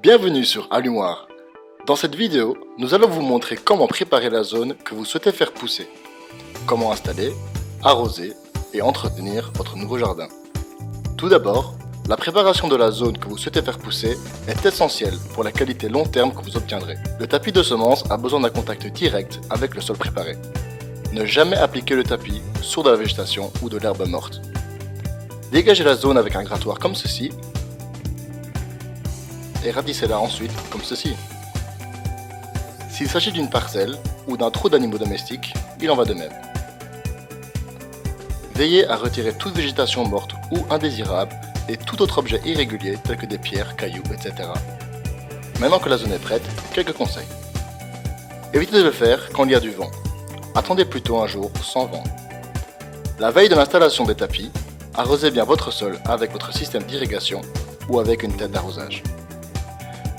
Bienvenue sur Allumoir. Dans cette vidéo, nous allons vous montrer comment préparer la zone que vous souhaitez faire pousser, comment installer, arroser et entretenir votre nouveau jardin. Tout d'abord, la préparation de la zone que vous souhaitez faire pousser est essentielle pour la qualité long terme que vous obtiendrez. Le tapis de semences a besoin d'un contact direct avec le sol préparé. Ne jamais appliquer le tapis sur de la végétation ou de l'herbe morte. Dégagez la zone avec un grattoir comme ceci et ratissez-la ensuite comme ceci. S'il s'agit d'une parcelle ou d'un trou d'animaux domestiques, il en va de même. Veillez à retirer toute végétation morte ou indésirable et tout autre objet irrégulier tel que des pierres, cailloux, etc. Maintenant que la zone est prête, quelques conseils. Évitez de le faire quand il y a du vent. Attendez plutôt un jour sans vent. La veille de l'installation des tapis, arrosez bien votre sol avec votre système d'irrigation ou avec une tête d'arrosage.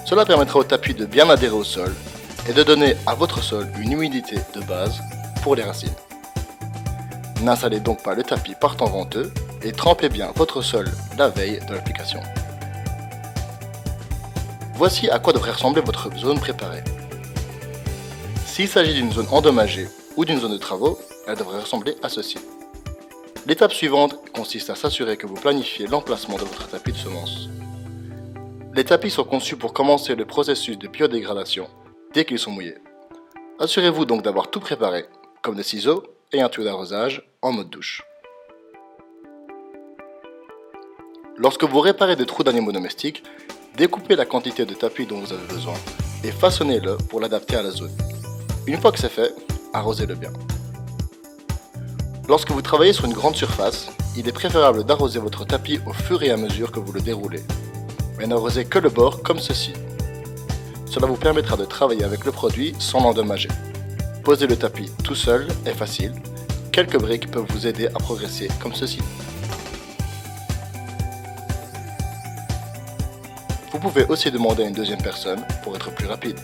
Cela permettra au tapis de bien adhérer au sol et de donner à votre sol une humidité de base pour les racines. N'installez donc pas le tapis par temps venteux et trempez bien votre sol la veille de l'application. Voici à quoi devrait ressembler votre zone préparée. S'il s'agit d'une zone endommagée ou d'une zone de travaux, elle devrait ressembler à ceci. L'étape suivante consiste à s'assurer que vous planifiez l'emplacement de votre tapis de semences. Les tapis sont conçus pour commencer le processus de biodégradation dès qu'ils sont mouillés. Assurez-vous donc d'avoir tout préparé, comme des ciseaux et un tuyau d'arrosage en mode douche. Lorsque vous réparez des trous d'animaux domestiques, découpez la quantité de tapis dont vous avez besoin et façonnez-le pour l'adapter à la zone. Une fois que c'est fait, arrosez-le bien. Lorsque vous travaillez sur une grande surface, il est préférable d'arroser votre tapis au fur et à mesure que vous le déroulez. Mais n'arrosez que le bord comme ceci. Cela vous permettra de travailler avec le produit sans l'endommager. Poser le tapis tout seul est facile. Quelques briques peuvent vous aider à progresser comme ceci. Vous pouvez aussi demander à une deuxième personne pour être plus rapide.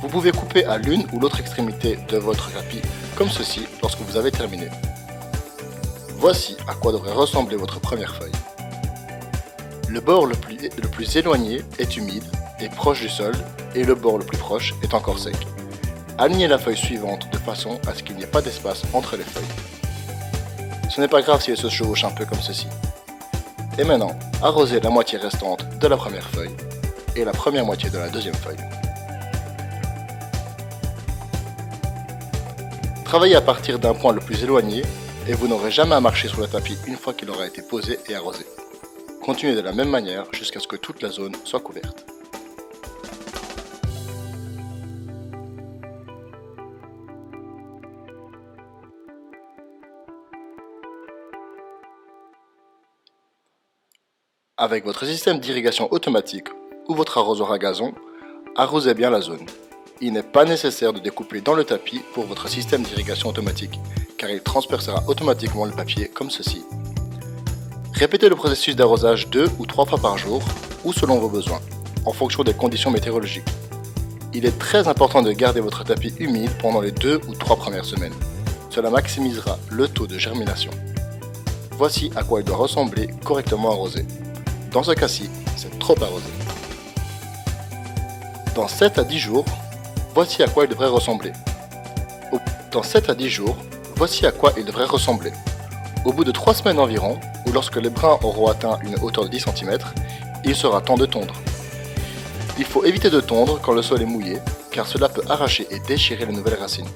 Vous pouvez couper à l'une ou l'autre extrémité de votre tapis comme ceci lorsque vous avez terminé. Voici à quoi devrait ressembler votre première feuille. Le bord le plus éloigné est humide et proche du sol et le bord le plus proche est encore sec. Alignez la feuille suivante de façon à ce qu'il n'y ait pas d'espace entre les feuilles. Ce n'est pas grave si elle se chevauche un peu comme ceci. Et maintenant, arrosez la moitié restante de la première feuille et la première moitié de la deuxième feuille. Travaillez à partir d'un point le plus éloigné et vous n'aurez jamais à marcher sur le tapis une fois qu'il aura été posé et arrosé. Continuez de la même manière jusqu'à ce que toute la zone soit couverte. Avec votre système d'irrigation automatique ou votre arrosoir à gazon, arrosez bien la zone. Il n'est pas nécessaire de découper dans le tapis pour votre système d'irrigation automatique, car il transpercera automatiquement le papier comme ceci. Répétez le processus d'arrosage 2 ou 3 fois par jour, ou selon vos besoins, en fonction des conditions météorologiques. Il est très important de garder votre tapis humide pendant les 2 ou 3 premières semaines. Cela maximisera le taux de germination. Voici à quoi il doit ressembler correctement arrosé. Dans ce cas-ci, c'est trop arrosé. Dans 7 à 10 jours, voici à quoi il devrait ressembler. Dans 7 à 10 jours, voici à quoi il devrait ressembler. Au bout de 3 semaines environ, ou lorsque les brins auront atteint une hauteur de 10 cm, il sera temps de tondre. Il faut éviter de tondre quand le sol est mouillé, car cela peut arracher et déchirer les nouvelles racines.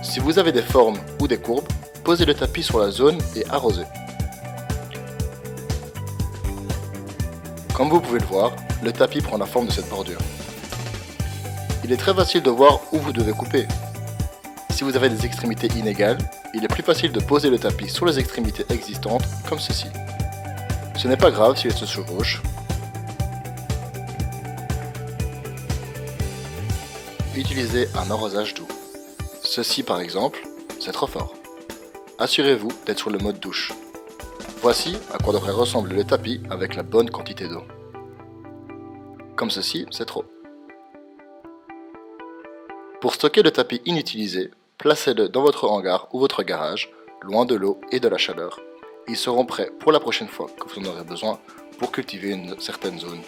Si vous avez des formes ou des courbes, posez le tapis sur la zone et arrosez. Comme vous pouvez le voir, le tapis prend la forme de cette bordure. Il est très facile de voir où vous devez couper. Si vous avez des extrémités inégales, il est plus facile de poser le tapis sur les extrémités existantes comme ceci. Ce n'est pas grave si elles se chevauchent. Utilisez un arrosage doux. Ceci par exemple, c'est trop fort. Assurez-vous d'être sur le mode douche. Voici à quoi devrait ressembler le tapis avec la bonne quantité d'eau. Comme ceci, c'est trop. Pour stocker le tapis inutilisé, placez-le dans votre hangar ou votre garage, loin de l'eau et de la chaleur, Ils seront prêts pour la prochaine fois que vous en aurez besoin pour cultiver une certaine zone.